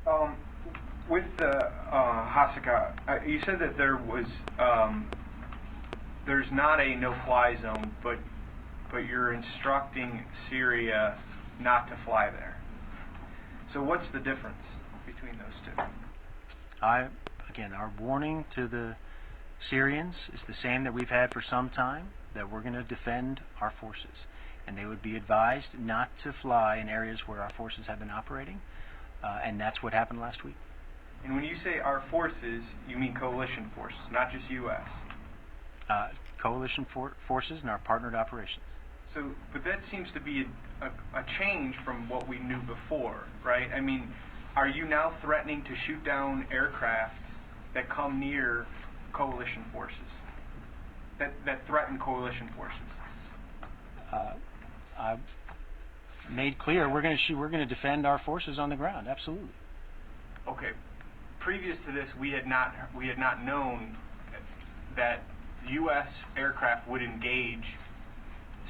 Um, with the Hasaka, you said that there's not a no-fly zone, but you're instructing Syria not to fly there. So what's the difference between those two? Again, our warning to the Syrians is the same that we've had for some time, that we're going to defend our forces. And they would be advised not to fly in areas where our forces have been operating, and that's what happened last week. And when you say our forces, you mean coalition forces, not just U.S.? Coalition forces and our partnered operations. So, but that seems to be a change from what we knew before, right? I mean, are you now threatening to shoot down aircraft that come near coalition forces, that threaten coalition forces? I've made clear we're going to defend our forces on the ground. Absolutely. Okay. Previous to this, we had not known that U.S. aircraft would engage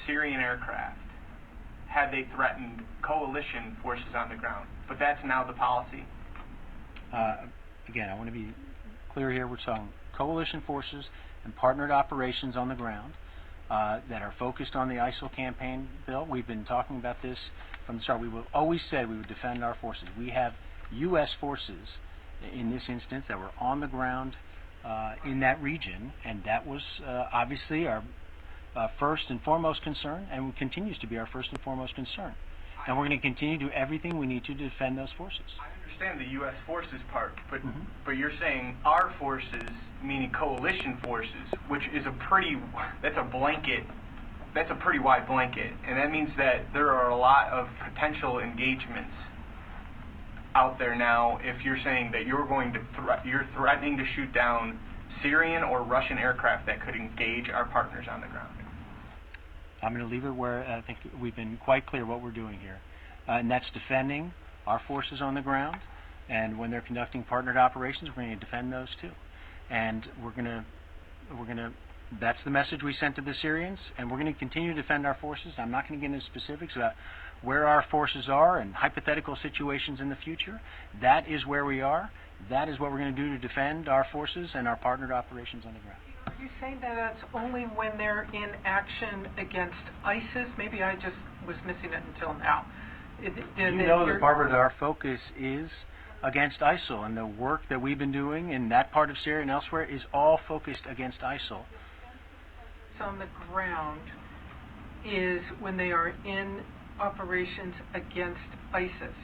Syrian aircraft had they threatened coalition forces on the ground. But that's now the policy. Again, I want to be clear here. We're talking coalition forces and partnered operations on the ground that are focused on the ISIL campaign, Bill. We've been talking about this from the start. We always said we would defend our forces. We have U.S. forces in this instance that were on the ground in that region, and that was obviously our first and foremost concern, and continues to be our first and foremost concern. And we're going to continue to do everything we need to defend those forces. I understand the U.S. forces part, but you're saying our forces, meaning coalition forces, which is that's a pretty wide blanket, and that means that there are a lot of potential engagements out there now. If you're saying that you're threatening to shoot down Syrian or Russian aircraft that could engage our partners on the ground. I'm going to leave it where I think we've been quite clear what we're doing here, and that's defending our forces on the ground. And when they're conducting partnered operations, we're going to defend those too. And we're going to. That's the message we sent to the Syrians, and we're going to continue to defend our forces. I'm not going to get into specifics about where our forces are and hypothetical situations in the future. That is where we are. That is what we're going to do to defend our forces and our partnered operations on the ground. Are you saying that that's only when they're in action against ISIS? Maybe I just was missing it until now. You know that, Barbara, that our focus is against ISIL, and the work that we've been doing in that part of Syria and elsewhere is all focused against ISIL. On the ground is when they are in operations against ISIS,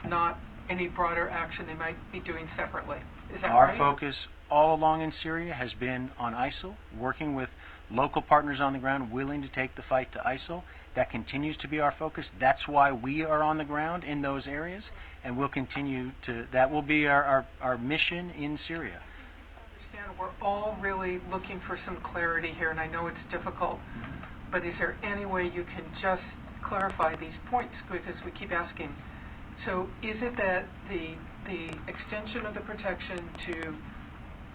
not any broader action they might be doing separately. Is that right? Our focus all along in Syria has been on ISIL, working with local partners on the ground willing to take the fight to ISIL. That continues to be our focus. That's why we are on the ground in those areas, and we'll continue to. That will be our mission in Syria. We're all really looking for some clarity here, and I know it's difficult, but is there any way you can just clarify these points, because we keep asking? So is it that the extension of the protection to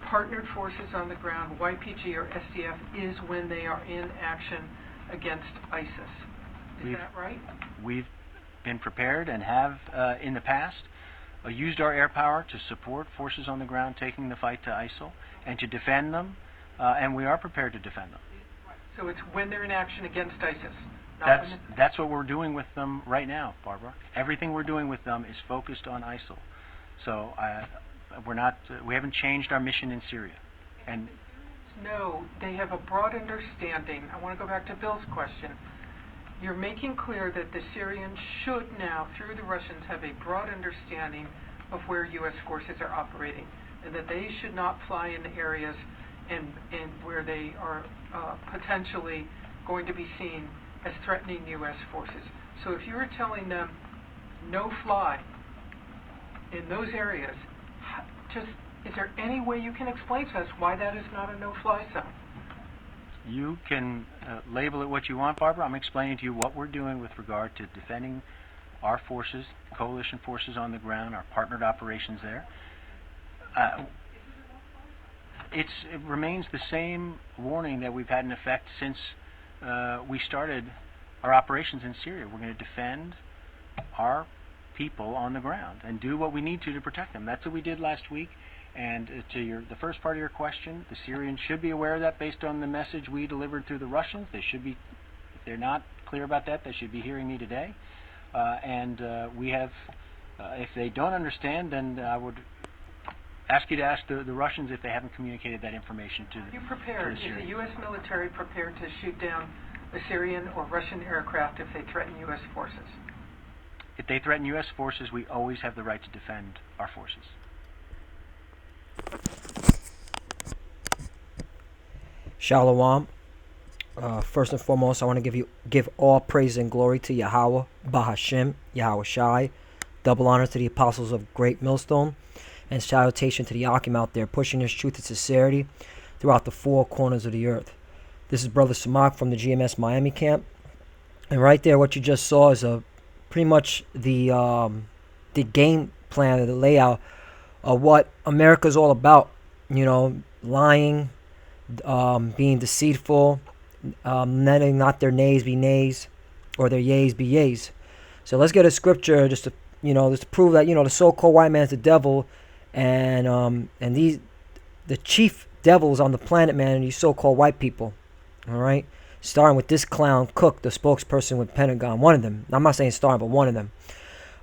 partnered forces on the ground, YPG or SDF, is when they are in action against ISIS? Is that right? We've been prepared and have in the past used our air power to support forces on the ground taking the fight to ISIL and to defend them, and we are prepared to defend them. So it's when they're in action against ISIS. That's what we're doing with them right now, Barbara. Everything we're doing with them is focused on ISIL. So we haven't changed our mission in Syria. And no, they have a broad understanding. I want to go back to Bill's question. You're making clear that the Syrians should now, through the Russians, have a broad understanding of where U.S. forces are operating, and that they should not fly in the areas and where they are potentially going to be seen as threatening U.S. forces. So if you were telling them no fly in those areas, is there any way you can explain to us why that is not a no-fly zone? You can label it what you want, Barbara. I'm explaining to you what we're doing with regard to defending our forces, coalition forces on the ground, our partnered operations there. It remains the same warning that we've had in effect since we started our operations in Syria. We're going to defend our people on the ground and do what we need to protect them. That's what we did last week. And to the first part of your question, the Syrians should be aware of that based on the message we delivered through the Russians. They should be, if they're not clear about that, they should be hearing me today. We have, if they don't understand, then I would ask you to ask the Russians if they haven't communicated that information to the Is the U.S. military prepared to shoot down Syrian or Russian aircraft if they threaten U.S. forces? If they threaten U.S. forces, we always have the right to defend our forces. Shalom. First and foremost, I want to give all praise and glory to Yahweh, Bahashim, Yahweh Shai. Double honor to the apostles of Great Millstone, and salutation to the Akim out there pushing this truth and sincerity throughout the four corners of the earth. This is Brother Samak from the GMS Miami camp, and right there, what you just saw is pretty much the game plan, or the layout of what America's all about. You know, lying, being deceitful, letting not their nays be nays, or their yays be yays. So let's get a scripture just to prove that the so-called white man is the devil, and the chief devils on the planet, man, and these so-called white people. All right, starting with this clown Cook, the spokesperson with Pentagon, one of them. I'm not saying starting, but one of them.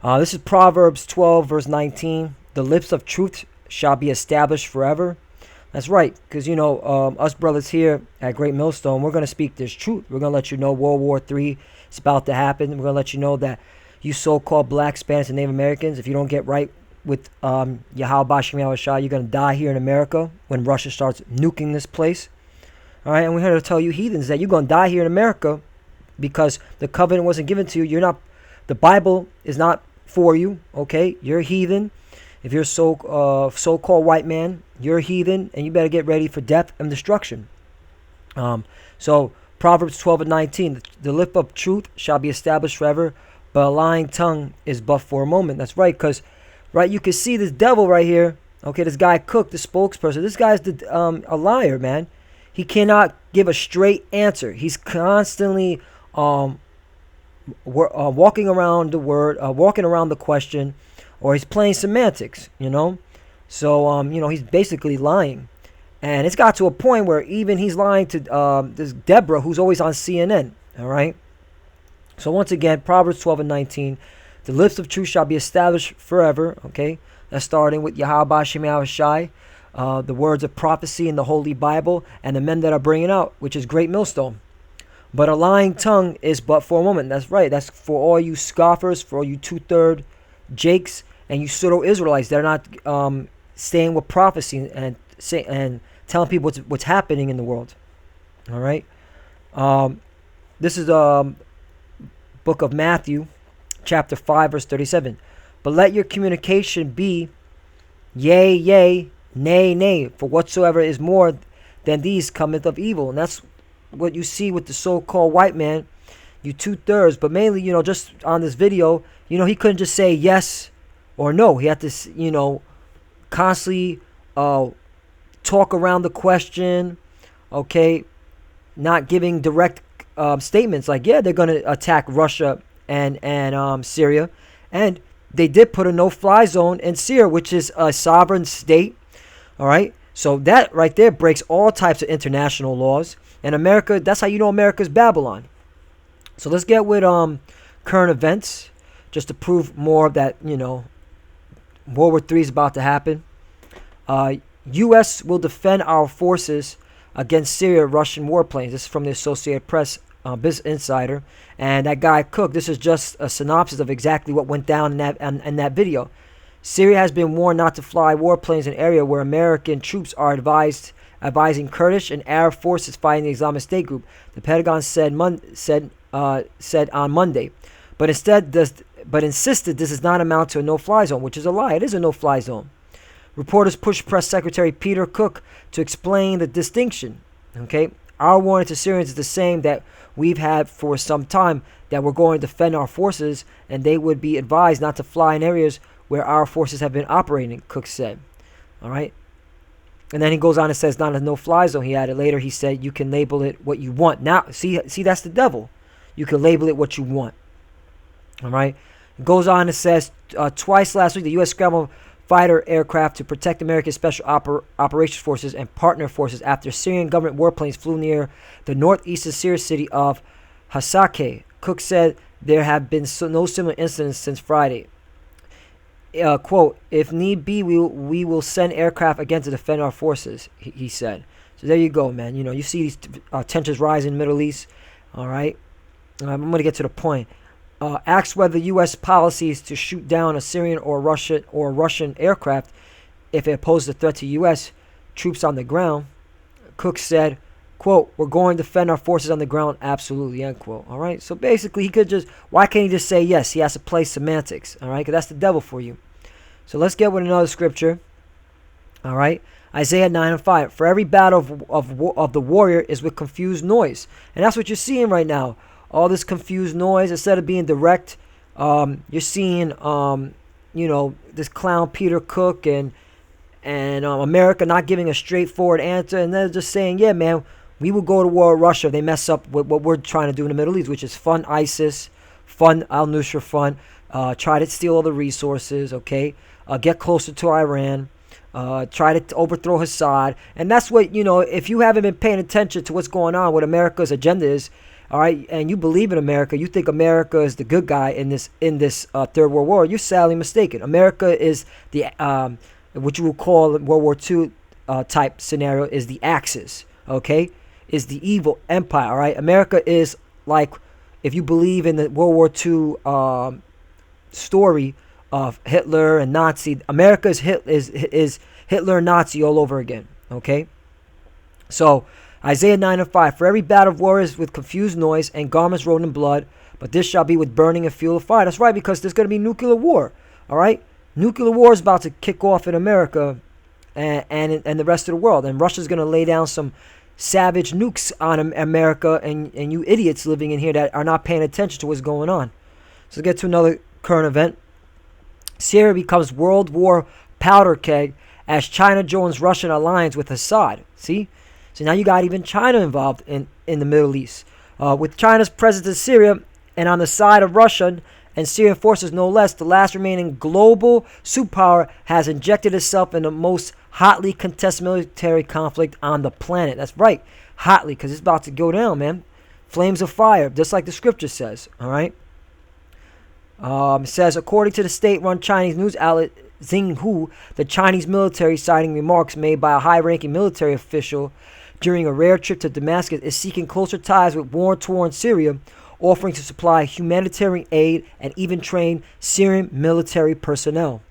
This is Proverbs 12, verse 19. The lips of truth shall be established forever. That's right, because us brothers here at Great Millstone, we're going to speak this truth. We're going to let you know World War III is about to happen. We're going to let you know that you so-called black, Spanish, and Native Americans, if you don't get right with Yahweh Bashim Yahweh Shai, you're going to die here in America when Russia starts nuking this place. All right, and we're here to tell you heathens that you're going to die here in America because the covenant wasn't given to you. The Bible is not for you, okay? You're a heathen. If you're so-called white man, you're a heathen, and you better get ready for death and destruction. So Proverbs 12 and 19, the lip of truth shall be established forever, but a lying tongue is but for a moment. That's right, because you can see this devil right here. Okay, this guy Cook, the spokesperson. This guy's a liar, man. He cannot give a straight answer. He's constantly walking around the word, walking around the question, or he's playing semantics, So, he's basically lying. And it's got to a point where even he's lying to this Deborah, who's always on CNN, all right? So once again, Proverbs 12 and 19, the lips of truth shall be established forever, okay? That's starting with Yahweh Bashim Yahweh Shai, the words of prophecy in the Holy Bible, and the men that are bringing out, which is Great Millstone. But a lying tongue is but for a moment. That's right. That's for all you scoffers, for all you two-third Jakes, and you pseudo-Israelites that are not staying with prophecy and telling people what's happening in the world. All right? This is book of Matthew, chapter 5, verse 37. But let your communication be yea, yea, nay, nay, for whatsoever is more than these cometh of evil. And that's what you see with the so-called white man, you two-thirds. But mainly, just on this video, he couldn't just say yes or no. He had to, constantly talk around the question, okay, not giving direct statements like, yeah, they're going to attack Russia and Syria. And they did put a no-fly zone in Syria, which is a sovereign state, all right? So that right there breaks all types of international laws. And America, that's how you know America's Babylon. So let's get with current events, just to prove more that, World War III is about to happen. U.S. will defend our forces against Syria Russian warplanes. This is from the Associated Press, Business Insider. And that guy Cook, this is just a synopsis of exactly what went down in that video. Syria has been warned not to fly warplanes in an area where American troops are advising Kurdish and Arab forces fighting the Islamic State group. The Pentagon said on Monday, but insisted this does not amount to a no-fly zone, which is a lie. It is a no-fly zone. Reporters pushed Press Secretary Peter Cook to explain the distinction. Okay, our warning to Syrians is the same that we've had for some time, that we're going to defend our forces, and they would be advised not to fly in areas where our forces have been operating, Cook said. All right. And then he goes on and says, not a no-fly zone. He added later, he said, you can label it what you want. Now, see, that's the devil. You can label it what you want. All right. It goes on and says, twice last week, the U.S. scrambled fighter aircraft to protect America's Special Operations Forces and partner forces after Syrian government warplanes flew near the northeastern Syrian city of Hasakeh. Cook said there have been no similar incidents since Friday. Quote, if need be, we will send aircraft again to defend our forces, he said. So there you go, man. You see these tensions rise in the Middle East. All right. I'm going to get to the point. Asked whether U.S. policy is to shoot down a Syrian or Russian aircraft if it poses a threat to U.S. troops on the ground, Cook said, quote, we're going to defend our forces on the ground, absolutely, end quote. All right, so basically he could just, why can't he just say yes? He has to play semantics, all right, because that's the devil for you. So let's get with another scripture, all right. Isaiah 9:5, for every battle of the warrior is with confused noise. And that's what you're seeing right now. All this confused noise, instead of being direct, you're seeing, this clown Peter Cook and America not giving a straightforward answer. And they're just saying, yeah, man, we will go to war with Russia if they mess up with what we're trying to do in the Middle East, which is fund ISIS, fund al-Nusra fund, try to steal all the resources, okay, get closer to Iran. Try to overthrow Assad. And that's what, if you haven't been paying attention to what's going on, what America's agenda is, all right, and you believe in America, you think America is the good guy in this Third World War, you're sadly mistaken. America is the, what you would call World War II type scenario, is the Axis, okay, is the evil empire, all right? America is like, if you believe in the World War II story of Hitler and Nazi, America is Hitler and Nazi all over again, okay? So, Isaiah 9:5, for every battle of warriors with confused noise and garments rolled in blood, but this shall be with burning and fuel of fire. That's right, because there's going to be nuclear war, all right? Nuclear war is about to kick off in America and the rest of the world, and Russia's going to lay down some savage nukes on America and you idiots living in here that are not paying attention to what's going on. So let's get to another current event. Syria becomes World War powder keg as China joins Russian alliance with Assad. See? So now you got even China involved in the Middle East. With China's presence in Syria and on the side of Russian and Syrian forces no less, the last remaining global superpower has injected itself in the most hotly contested military conflict on the planet. That's right, hotly, because it's about to go down, man. Flames of fire, just like the scripture says, all right? It says, according to the state-run Chinese news outlet Xinhua, the Chinese military, citing remarks made by a high-ranking military official during a rare trip to Damascus, is seeking closer ties with war-torn Syria, offering to supply humanitarian aid and even train Syrian military personnel.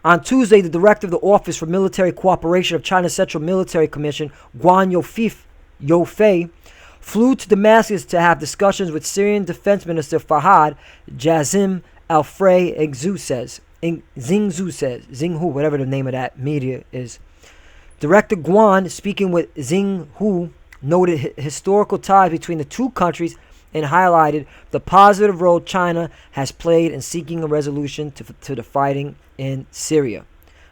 On Tuesday, the director of the Office for Military Cooperation of China's Central Military Commission, Guan Youfei, flew to Damascus to have discussions with Syrian Defense Minister Fahad Jazim Al-Frey Xinhua says, whatever the name of that media is. Director Guan, speaking with Xinhua, noted historical ties between the two countries and highlighted the positive role China has played in seeking a resolution to the fighting in Syria.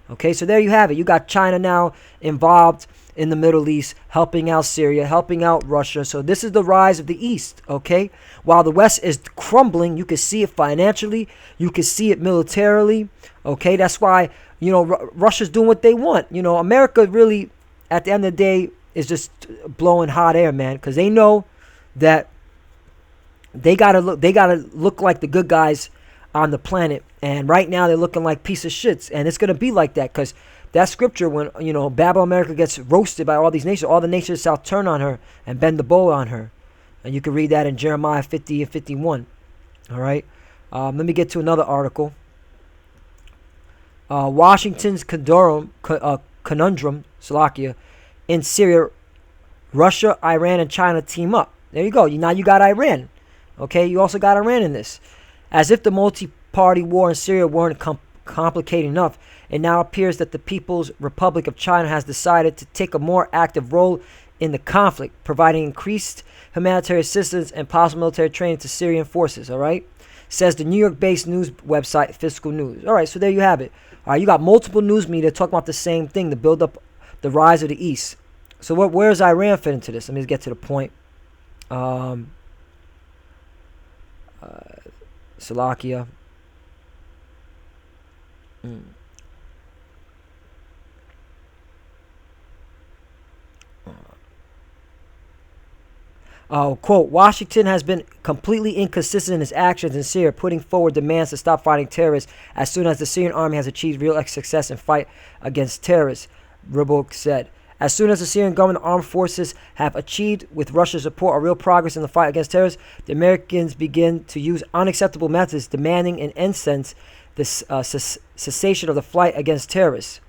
Okay, so there you have it. You got China now involved in the Middle East, helping out Syria, helping out Russia. So this is the rise of the East, okay? While the West is crumbling, you can see it financially, you can see it militarily, okay? That's why, Russia's doing what they want. America really, at the end of the day, is just blowing hot air, man, because they know that they gotta look like the good guys on the planet, and right now they're looking like piece of shits, and it's gonna be like that, because that scripture, when Babylon America gets roasted by all these nations, all the nations shall turn on her and bend the bow on her, and you can read that in Jeremiah 50 and 51. All right, let me get to another article. Washington's conundrum, Slovakia, in Syria, Russia, Iran, and China team up. There you go. Now you got Iran. Okay, you also got Iran in this. As if the multi-party war in Syria weren't complicated enough, it now appears that the People's Republic of China has decided to take a more active role in the conflict, providing increased humanitarian assistance and possible military training to Syrian forces, all right? Says the New York-based news website Fiscal News. All right, so there you have it. All right, you got multiple news media talking about the same thing to build up the rise of the East. So where does Iran fit into this? Let me get to the point. Slovakia. Mm. Quote, Washington has been completely inconsistent in its actions in Syria, putting forward demands to stop fighting terrorists as soon as the Syrian army has achieved real success in fight against terrorists, Ribble said. As soon as the Syrian government armed forces have achieved, with Russia's support, a real progress in the fight against terrorists, the Americans begin to use unacceptable methods, demanding in essence the cessation of the fight against terrorists.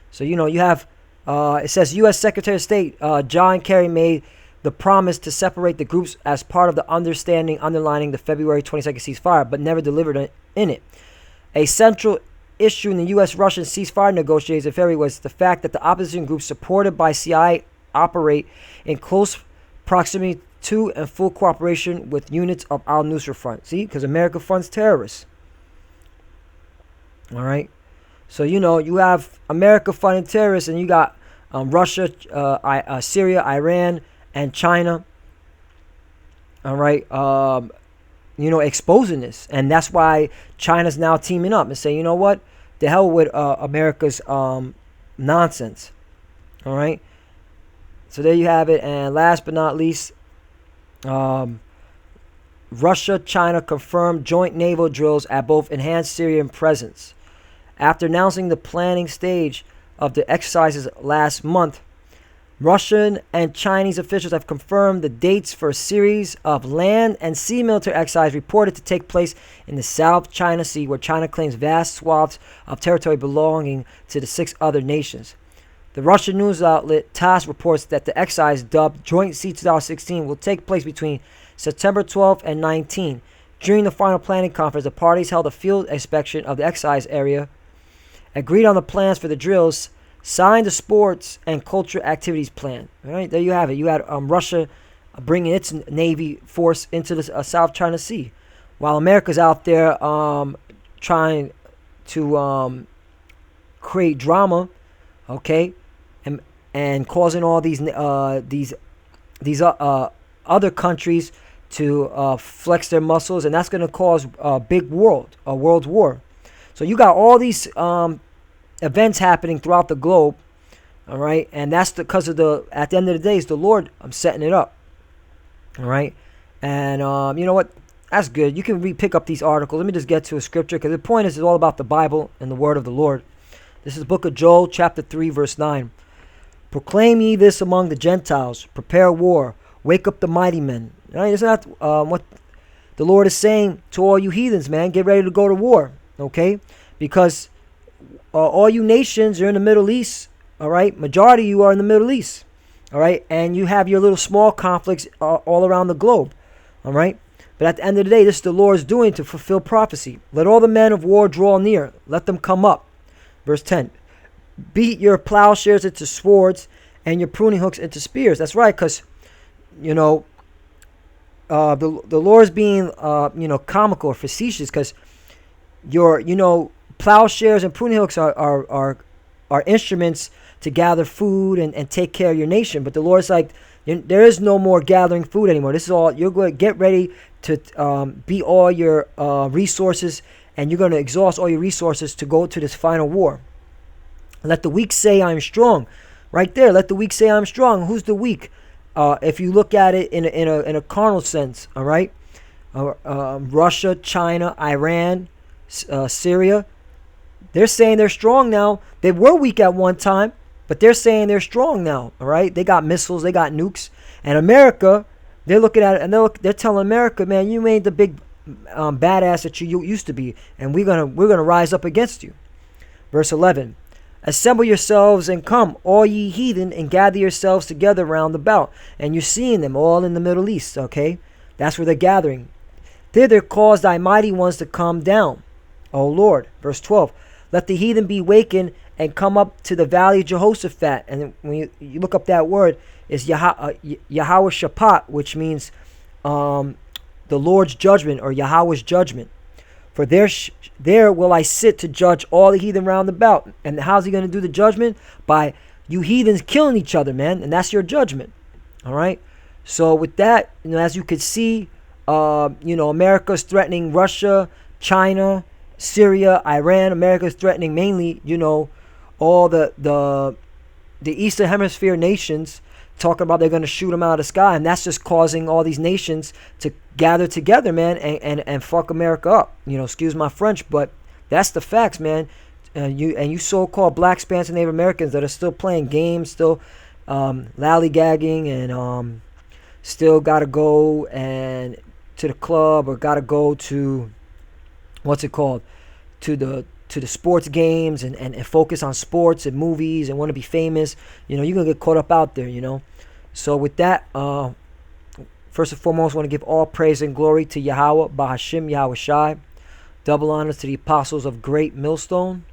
So, you have, it says U.S. Secretary of State John Kerry made the promise to separate the groups as part of the understanding underlining the February 22nd ceasefire, but never delivered in it. A central issue in the U.S.-Russian ceasefire negotiations in February was the fact that the opposition groups supported by CIA operate in close proximity to and full cooperation with units of al-Nusra Front. See, because America funds terrorists. All right. So, you have America funding terrorists, and you got Russia, Syria, Iran, and China, all right, exposing this. And that's why China's now teaming up and saying, you know what, the hell with America's nonsense, all right? So there you have it. And last but not least, Russia, China confirmed joint naval drills at both enhanced Syrian presence. After announcing the planning stage of the exercises last month, Russian and Chinese officials have confirmed the dates for a series of land and sea military exercises reported to take place in the South China Sea, where China claims vast swaths of territory belonging to the 6 other nations. The Russian news outlet TASS reports that the exercise, dubbed Joint Sea 2016, will take place between September 12 and 19. During the final planning conference, the parties held a field inspection of the exercise area, agreed on the plans for the drills, signed the sports and culture activities plan. All right, there you have it. You had Russia bringing its Navy force into the South China Sea, while America's out there trying to create drama, okay, and causing all these other countries to flex their muscles, and that's going to cause a world war. So you got all these events happening throughout the globe, all right, and that's because of at the end of the day, it's the Lord setting it up, all right, and you know what, that's good. You can pick up these articles. Let me just get to a scripture, because the point is, it's all about the Bible and the word of the Lord. This is the book of Joel, chapter 3, verse 9. Proclaim ye this among the Gentiles, prepare war, wake up the mighty men. All right, isn't that what the Lord is saying to all you heathens, man? Get ready to go to war, okay, because all you nations are in the Middle East, all right? Majority of you are in the Middle East, all right? And you have your little small conflicts all around the globe, all right? But at the end of the day, this is the Lord's doing to fulfill prophecy. Let all the men of war draw near. Let them come up. Verse 10. Beat your plowshares into swords and your pruning hooks into spears. That's right, because, the Lord's being, comical or facetious, because plowshares and pruning hooks are instruments to gather food and take care of your nation. But the Lord's like, there is no more gathering food anymore. This is all, you're going to get ready to beat all your resources, and you're going to exhaust all your resources to go to this final war. Let the weak say, I'm strong. Right there, let the weak say, I'm strong. Who's the weak? If you look at it in a carnal sense, all right? Russia, China, Iran, Syria, they're saying they're strong now. They were weak at one time, but they're saying they're strong now, all right? They got missiles, they got nukes. And America, they're looking at it, and they're telling America, man, you ain't the big badass that you used to be, and we're gonna rise up against you. Verse 11, assemble yourselves and come, all ye heathen, and gather yourselves together round about. And you're seeing them all in the Middle East, okay? That's where they're gathering. Thither cause thy mighty ones to come down, O Lord. Verse 12, let the heathen be wakened and come up to the valley of Jehoshaphat. And when you look up that word, it's Yahweh Shaphat, which means the Lord's judgment, or Yahweh's judgment. For there will I sit to judge all the heathen round about. And how's he going to do the judgment? By you heathens killing each other, man. And that's your judgment. All right? So with that, as you could see, America's threatening Russia, China, Syria, Iran. America is threatening mainly, all the Eastern Hemisphere nations, talking about they're going to shoot them out of the sky, and that's just causing all these nations to gather together, man, and fuck America up. Excuse my French, but that's the facts, man. You so-called black Spanish and Native Americans that are still playing games, still lollygagging, and still got to go and to the club, or got to go to to the sports games, and focus on sports and movies and want to be famous. You're gonna get caught up out there. So with that, first and foremost, I want to give all praise and glory to Yahweh, Bahashim, Yahweh Shai. Double honors to the apostles of Great Millstone,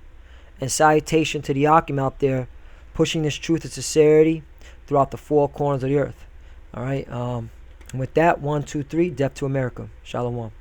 and salutation to the Akim out there pushing this truth and sincerity throughout the four corners of the earth. All right. And with that, 1, 2, 3, death to America. Shalom.